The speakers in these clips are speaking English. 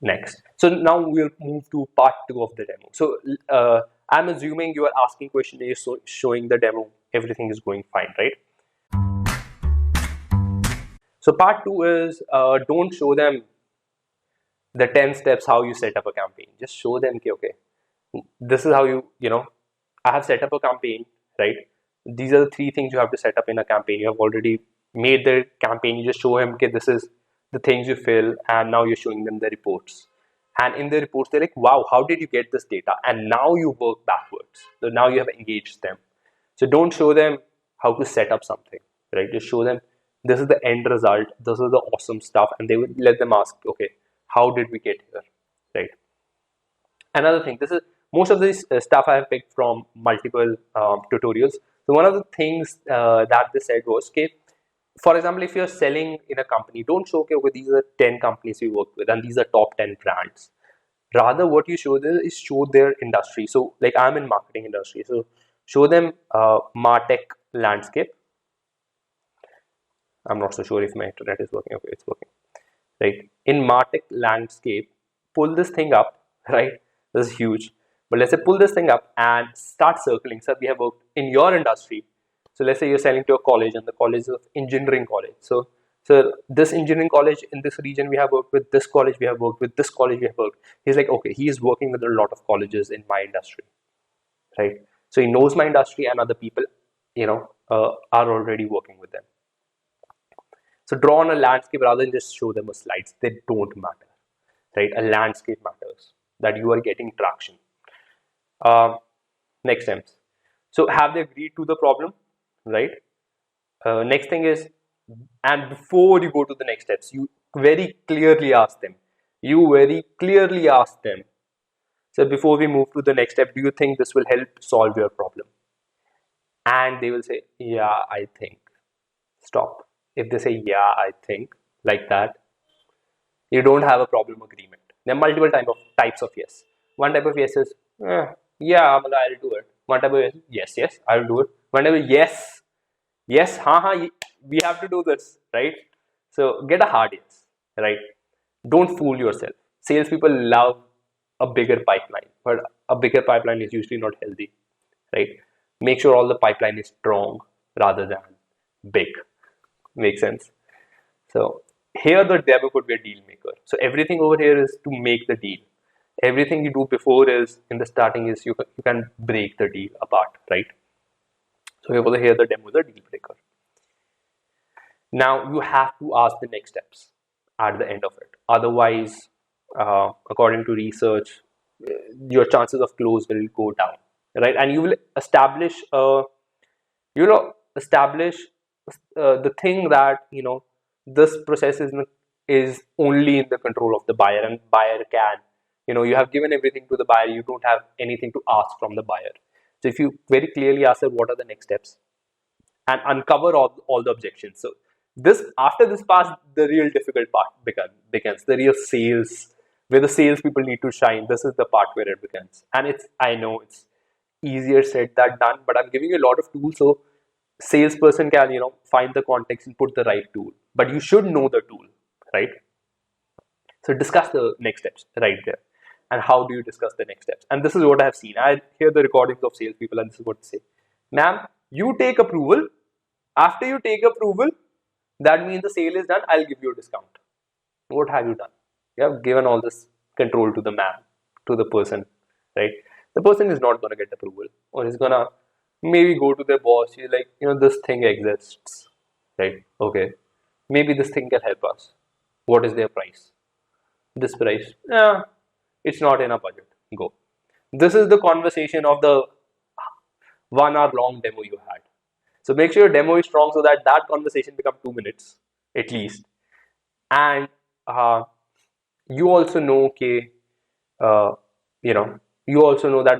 Next. So now we'll move to part 2 of the demo. So I'm assuming you are asking question, you're showing the demo, everything is going fine, right? So part 2 is don't show them the 10 steps how you set up a campaign. Just show them, okay, this is how I have set up a campaign, right? These are the 3 things you have to set up in a campaign. You have already made the campaign. You just show him, okay, this is the things you fill, and now you're showing them the reports. And in the reports, they're like, wow, how did you get this data? And now you work backwards. So now you have engaged them. So don't show them how to set up something, right? Just show them this is the end result, this is the awesome stuff, and they will let them ask, okay, how did we get here, right? Another thing, this is most of this stuff I have picked from multiple tutorials. So one of the things that they said was, okay, for example, if you're selling in a company, don't show, okay, these are 10 companies we worked with and these are top 10 brands. Rather, what you show them is show their industry. So like I'm in marketing industry, so show them MarTech landscape. I'm not so sure if my internet is working. Okay, it's working, right? In MarTech landscape, pull this thing up, right? This is huge. But let's say pull this thing up and start circling. So we have worked in your industry. So let's say you're selling to a college and the college is engineering college. So this engineering college in this region, we have worked with this college, we have worked with this college, we have worked. He's like, okay, he is working with a lot of colleges in my industry, right? So he knows my industry and other people, are already working with them. So draw on a landscape rather than just show them a slides. They don't matter, right? A landscape matters, that you are getting traction. Next steps. So have they agreed to the problem, right? Next thing is, and before you go to the next steps, you very clearly ask them. So before we move to the next step, do you think this will help solve your problem? And they will say, yeah, I think. Stop. If they say, yeah, I think, like that, you don't have a problem agreement. There are multiple types of yes. One type of yes is, yeah, I'll do it. One type of yes, I'll do it. One type of yes, we have to do this, right? So get a hard yes, right? Don't fool yourself. Salespeople love a bigger pipeline, but a bigger pipeline is usually not healthy, right? Make sure all the pipeline is strong rather than big. Makes sense? So here the demo could be a deal maker. So everything over here is to make the deal. Everything you do before is in the starting is you can break the deal apart, right? So over here the demo is a deal breaker. Now you have to ask the next steps at the end of it. Otherwise, according to research, your chances of close will go down, right? And you will establish the thing that this process is only in the control of the buyer, and buyer can you have given everything to the buyer, you don't have anything to ask from the buyer. So if you very clearly ask them what are the next steps and uncover all the objections, so after this pass, the real difficult part begins, the real sales, where the sales people need to shine. This is the part where it begins, and I know it's easier said than done, but I'm giving you a lot of tools so salesperson can find the context and put the right tool, but you should know the tool, right? So discuss the next steps right there. And how do you discuss the next steps? And this is what I have seen. I hear the recordings of salespeople, and this is what they say: ma'am, you take approval. After you take approval, that means the sale is done. I'll give you a discount. What have you done? You have given all this control to the man, to the person, right? The person is not going to get approval, or he's going to maybe go to their boss. He's like, this thing exists, right? Okay, maybe this thing can help us. What is their price? This price. Yeah, it's not in our budget. Go. This is the conversation of the 1 hour long demo you had. So make sure your demo is strong so that conversation becomes 2 minutes at least. And you also know, you also know that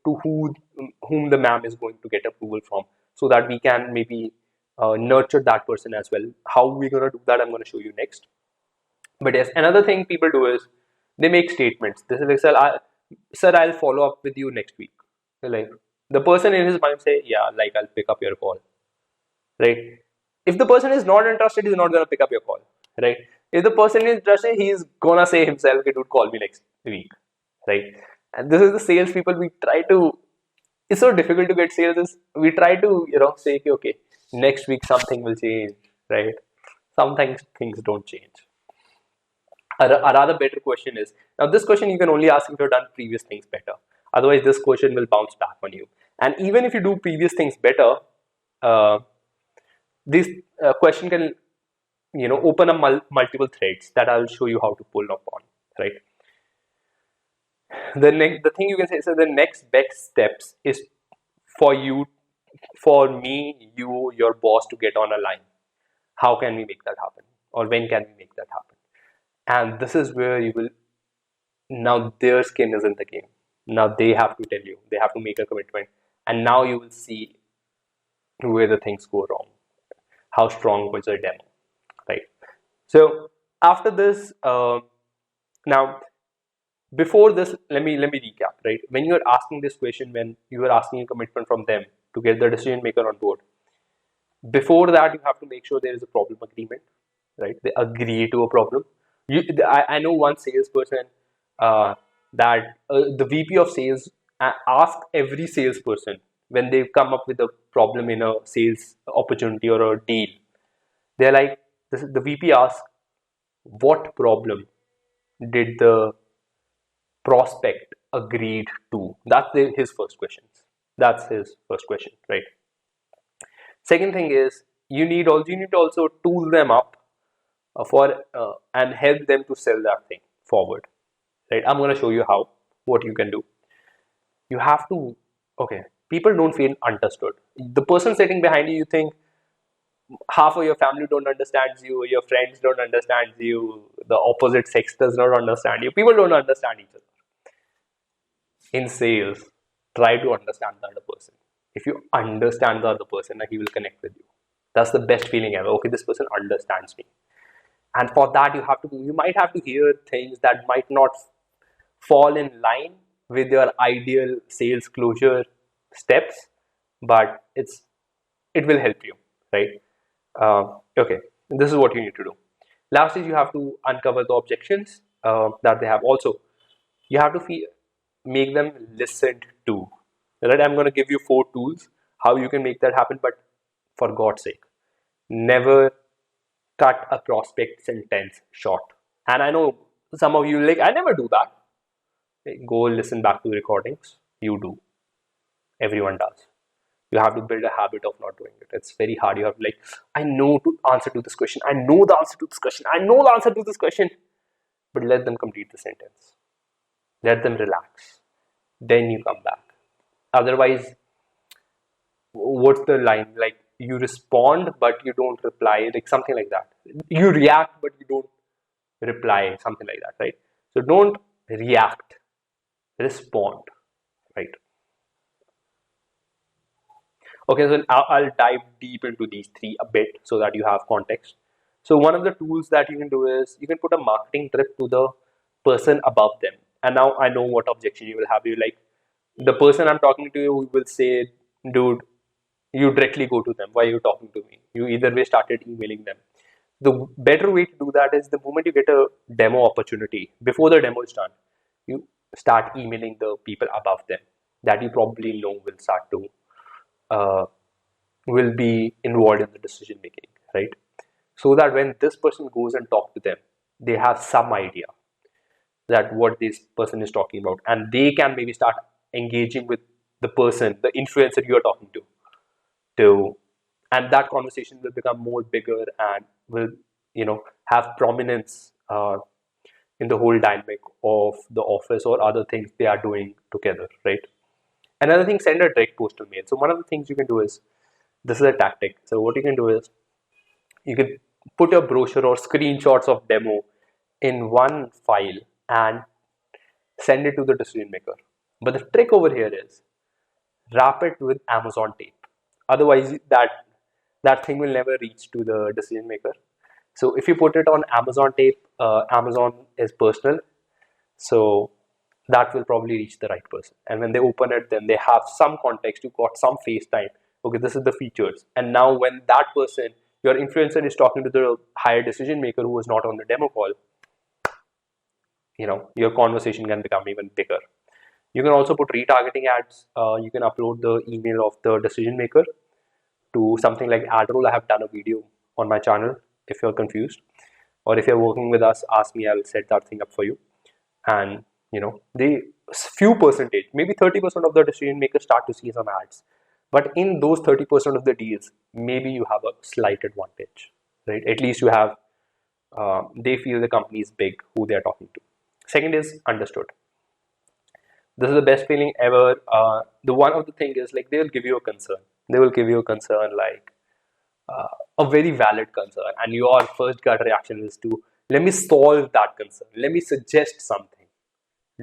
whom the ma'am is going to get approval from, so that we can maybe nurture that person as well. How we're going to do that, I'm going to show you next. But yes, another thing people do is they make statements. This is like, sir, I'll follow up with you next week. Like, the person in his mind say, yeah, like I'll pick up your call, right? If the person is not interested, he's not going to pick up your call, right? If the person is interested, he's gonna say himself, "Okay, dude, call me next week," right? And this is the salespeople we try to. It's so difficult to get sales. We try to, say, okay, next week something will change, right? Sometimes things don't change. A rather better question is, now this question you can only ask if you've done previous things better. Otherwise, this question will bounce back on you. And even if you do previous things better, uh, this question can, open up multiple threads that I'll show you how to pull upon, right? The thing you can say, so the next best steps is for you, for me, you, your boss to get on a line. How can we make that happen? Or when can we make that happen? And this is where you will, now their skin is in the game. Now they have to tell you, they have to make a commitment. And now you will see where the things go wrong. How strong was your demo, right? So after this, now before this, let me recap, right? When you're asking this question, when you are asking a commitment from them to get the decision maker on board, before that you have to make sure there is a problem agreement, right? They agree to a problem. I know one salesperson that the VP of sales ask every salesperson when they come up with a problem in a sales opportunity or a deal. They're like, the VP asks, what problem did the prospect agreed to? That's his first question. That's his first question, right? Second thing is, you need to also tool them up for and help them to sell that thing forward, right? I'm going to show you how, what you can do. You have to, okay, people don't feel understood. The person sitting behind you, you think half of your family don't understand you, your friends don't understand you, the opposite sex does not understand you, people don't understand each other. In sales, try to understand the other person. If you understand the other person, he will connect with you. That's the best feeling ever. Okay, this person understands me. And for that, you might have to hear things that might not fall in line with your ideal sales closure steps, but it will help you, right? Okay, this is what you need to do. Last is, you have to uncover the objections that they have. Also, you have to make them listened to. Right? I'm going to give you 4 tools how you can make that happen, but for God's sake, never cut a prospect sentence short. And I know some of you like, I never do that. Go listen back to the recordings. You do. Everyone does. You have to build a habit of not doing it. It's very hard. You have to, like, I know the answer to this question. I know the answer to this question. I know the answer to this question. But let them complete the sentence. Let them relax. Then you come back. Otherwise, what's the line? Like, you respond, but you don't reply. Like, something like that. You react, but you don't reply. Something like that, right? So don't react. Respond, right? Okay, so I'll dive deep into these 3 a bit so that you have context. So one of the tools that you can do is, you can put a marketing drip to the person above them. And now I know what objection you will have. You like, the person I'm talking to you will say, dude, you directly go to them. Why are you talking to me? You either way started emailing them. The better way to do that is, the moment you get a demo opportunity, before the demo is done, you start emailing the people above them that you probably know will start to will be involved in the decision making, right? So that when this person goes and talk to them, they have some idea that what this person is talking about, and they can maybe start engaging with the person, the influencer you are talking to, and that conversation will become more bigger and will, have prominence in the whole dynamic of the office or other things they are doing together, right? Another thing, send a direct postal mail. So one of the things you can do is, this is a tactic. So what you can do is, you can put a brochure or screenshots of demo in one file and send it to the decision maker. But the trick over here is, wrap it with Amazon tape. Otherwise, that thing will never reach to the decision maker. So if you put it on Amazon tape, Amazon is personal, so that will probably reach the right person. And when they open it, then they have some context. You got some face time. Okay, this is the features. And now when that person your influencer is talking to the higher decision maker who was not on the demo call, your conversation can become even bigger. You can also put retargeting ads. You can upload the email of the decision maker to something like AdRoll. I have done a video on my channel. If you're confused, or if you're working with us, ask me. I'll set that thing up for you. And they few percentage, maybe 30% of the decision makers start to see some ads. But in those 30% of the deals, maybe you have a slight advantage, right? At least you have. They feel the company is big, who they are talking to. Second is understood. This is the best feeling ever. The one of the thing is like they will give you a concern. They will give you a concern like a very valid concern, and your first gut reaction is to let me solve that concern. Let me suggest something.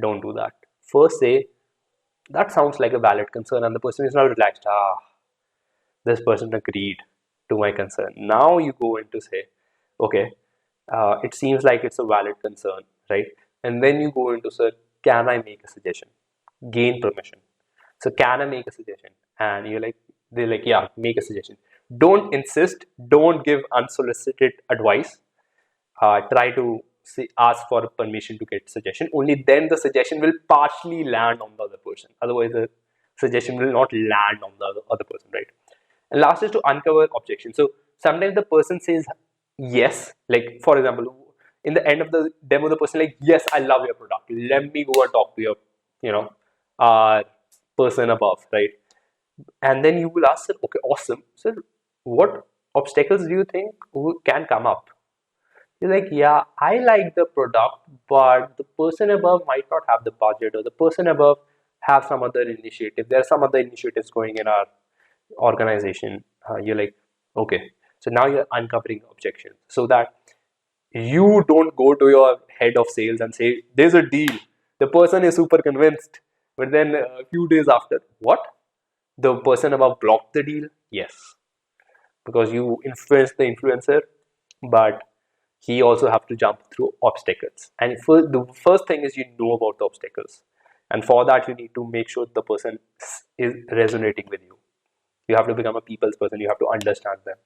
Don't do that. First say that sounds like a valid concern, and the person is now relaxed. This person agreed to my concern. Now you go in to say, okay, it seems like it's a valid concern, right? And then you go into say, can I make a suggestion? Gain permission. So can I make a suggestion? And they're like, yeah, make a suggestion. Don't insist. Don't give unsolicited advice. Try to ask for permission to get suggestion. Only then the suggestion will partially land on the other person. Otherwise, the suggestion will not land on the other person, right? And last is to uncover objections. So sometimes the person says yes. Like for example, in the end of the demo, the person like, yes, I love your product. Let me go and talk to your, person above, right? And then you will ask, sir, okay, awesome. Sir, what obstacles do you think can come up? You're like, yeah, I like the product, but the person above might not have the budget, or the person above have some other initiative. There are some other initiatives going in our organization. You're like, okay. So now you're uncovering objections so that you don't go to your head of sales and say, there's a deal. The person is super convinced. But then a few days after, what? The person above blocked the deal? Yes. Because you influenced the influencer, but he also have to jump through obstacles. And the first thing is you know about the obstacles. And for that, you need to make sure the person is resonating with you. You have to become a people's person. You have to understand them.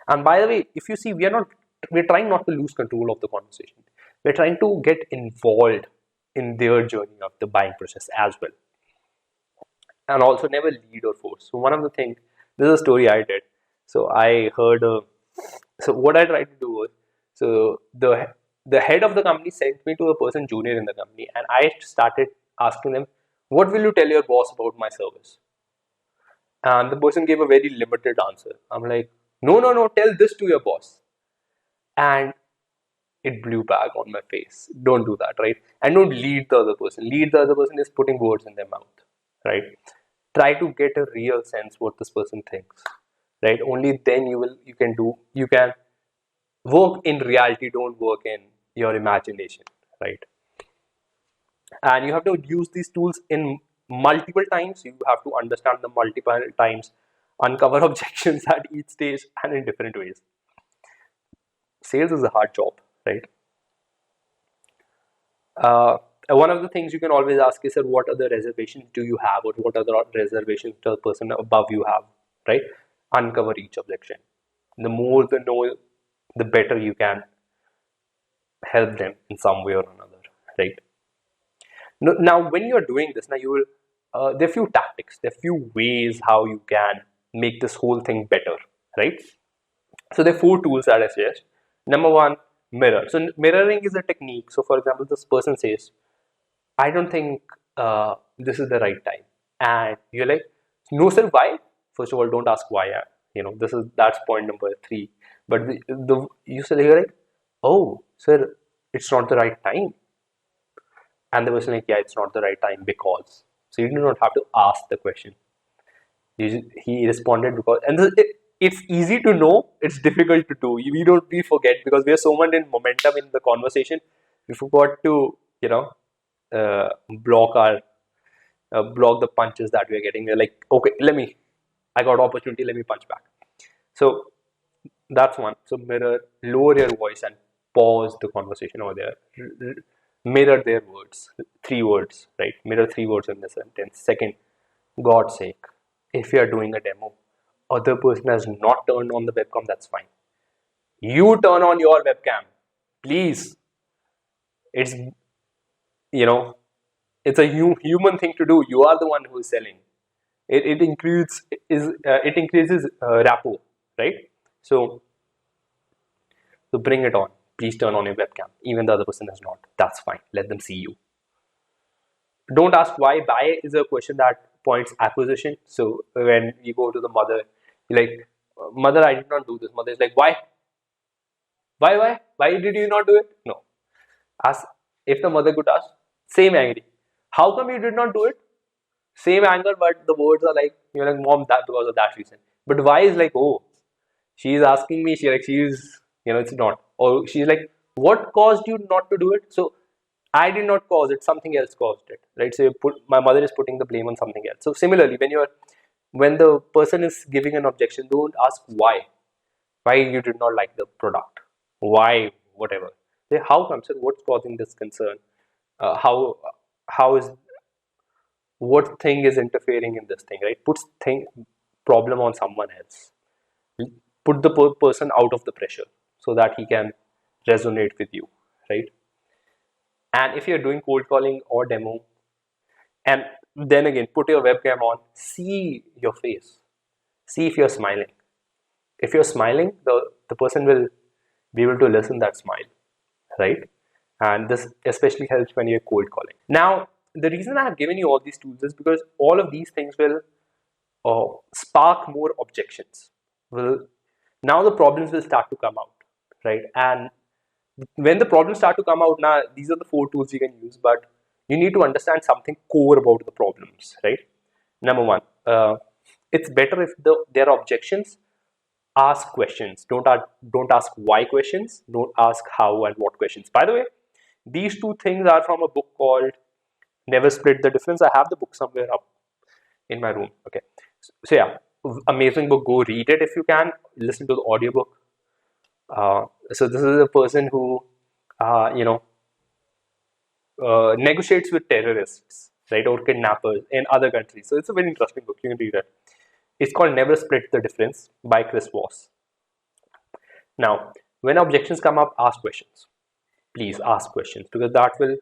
And by the way, if you see, we're trying not to lose control of the conversation. We're trying to get involved in their journey of the buying process as well. And also never lead or force. So one of the things, this is a story I did. So I heard, so what I tried to do was, so the head of the company sent me to a person junior in the company, and I started asking them, what will you tell your boss about my service? And the person gave a very limited answer. I'm like, no, tell this to your boss. And it blew back on my face. Don't do that, right? And don't lead the other person. Lead the other person is putting words in their mouth, right? Try to get a real sense what this person thinks, right? Only then you can work in reality. Don't work in your imagination, right? And you have to use these tools in multiple times. You have to understand them multiple times, uncover objections at each stage and in different ways. Sales is a hard job, right? One of the things you can always ask is, sir, what other reservations do you have, or what other reservations does the person above you have, right? Uncover each objection. The more they know, the better you can help them in some way or another, right? Now, when you're doing this, now you will, there are few tactics, there are few ways how you can make this whole thing better, right? So there are 4 tools that I suggest. Number 1, mirror. So mirroring is a technique. So for example, this person says, I don't think this is the right time. And you're like, no sir, why? First of all, don't ask why. That's point number 3. But you said, you're like, oh sir, it's not the right time. And the person like, yeah, it's not the right time because. So you do not have to ask the question. He responded because, and it's easy to know, it's difficult to do. We forget because we are so much in momentum in the conversation. We forgot to, block the punches that we are getting. We're like, okay, I got opportunity, let me punch back. So that's one. So mirror, lower your voice and pause the conversation over there. Mirror their words, 3 words, right? Mirror 3 words in the sentence. Second, God's sake, if you are doing a demo, other person has not turned on the webcam, that's fine. You turn on your webcam, please. It's, you know, it's a human thing to do. You are the one who is selling. It increases rapport, right? So bring it on. Please turn on your webcam. Even the other person has not. That's fine. Let them see you. Don't ask why. Why is a question that points acquisition. So when you go to the mother, you're like, mother, I did not do this. Mother is like, why? Why did you not do it? No. Ask, if the mother could ask, same angry. How come you did not do it? Same anger, but the words are like, you're like, mom, that because of that reason. But why is like, oh, she's asking me, she's, it's not. Or she's like, what caused you not to do it? So I did not cause it, something else caused it, right? So my mother is putting the blame on something else. So similarly, when the person is giving an objection, don't ask why you did not like the product, why, whatever. Say, how come, sir? What's causing this concern? How is, what thing is interfering in this thing, right? Puts problem on someone else. Put the person out of the pressure so that he can resonate with you, right? And if you're doing cold calling or demo, and then again, put your webcam on, see your face, see if you're smiling. If you're smiling, the person will be able to listen that smile, right? And this especially helps when you're cold calling. Now, the reason I have given you all these tools is because all of these things will spark more objections. Now the problems will start to come out, right? And when the problems start to come out, now these are the 4 tools you can use, but you need to understand something core about the problems, right? Number 1, it's better if there are objections. Ask questions. Don't ask why questions. Don't ask how and what questions. By the way, these 2 things are from a book called Never Split the Difference. I have the book somewhere up in my room. Okay, so yeah, amazing book. Go read it if you can. Listen to the audiobook. So this is a person who, negotiates with terrorists, right, or kidnappers in other countries. So it's a very interesting book. You can read it. It's called Never Split the Difference by Chris Voss. Now, when objections come up, ask questions. Please ask questions, because that will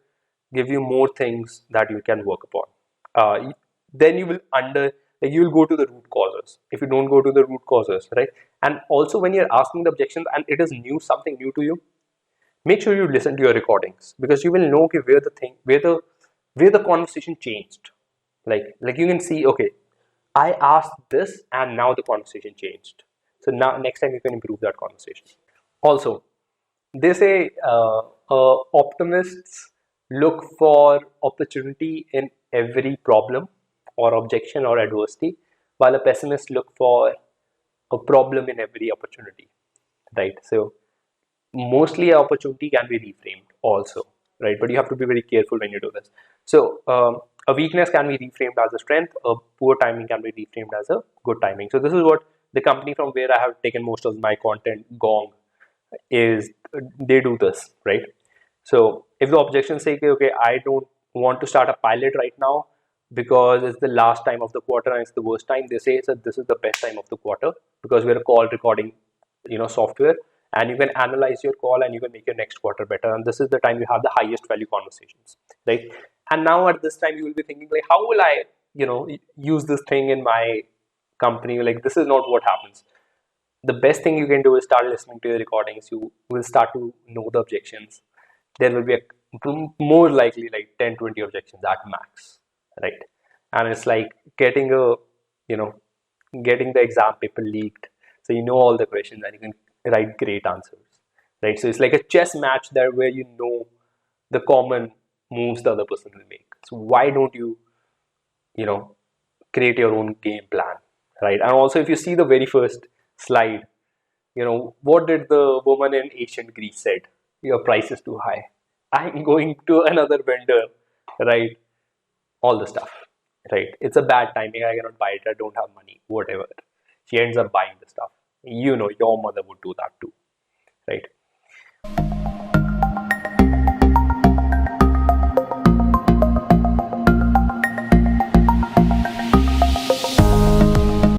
give you more things that you can work upon. Then you will go to the root causes. If you don't go to the root causes, right? And also when you're asking the objections and it is something new to you, make sure you listen to your recordings, because you will know where the conversation changed. Like you can see, okay, I asked this and now the conversation changed. So now next time you can improve that conversation. Also, they say optimists look for opportunity in every problem or objection or adversity, while a pessimist look for a problem in every opportunity, right? So mostly an opportunity can be reframed also, right? But you have to be very careful when you do this. So a weakness can be reframed as a strength. A poor timing can be reframed as a good timing. So this is what the company from where I have taken most of my content, Gong, is. They do this, right? So if the objections say, okay, I don't want to start a pilot right now because it's the last time of the quarter and it's the worst time, they say that this is the best time of the quarter because we're a call recording, software, and you can analyze your call and you can make your next quarter better. And this is the time you have the highest value conversations, right? And now at this time you will be thinking like, how will I, use this thing in my company? Like, this is not what happens. The best thing you can do is start listening to your recordings. You will start to know the objections. There will be more likely like 10-20 objections at max, right? And it's like getting getting the exam paper leaked, so you know all the questions and you can write great answers, right? So it's like a chess match there where you know the common moves the other person will make. So why don't you create your own game plan, right? And also, if you see the very first slide, what did the woman in ancient Greece said? Your price is too high. I'm going to another vendor, right? All the stuff, right? It's a bad timing. I cannot buy it. I don't have money, whatever. She ends up buying the stuff. Your mother would do that too, right?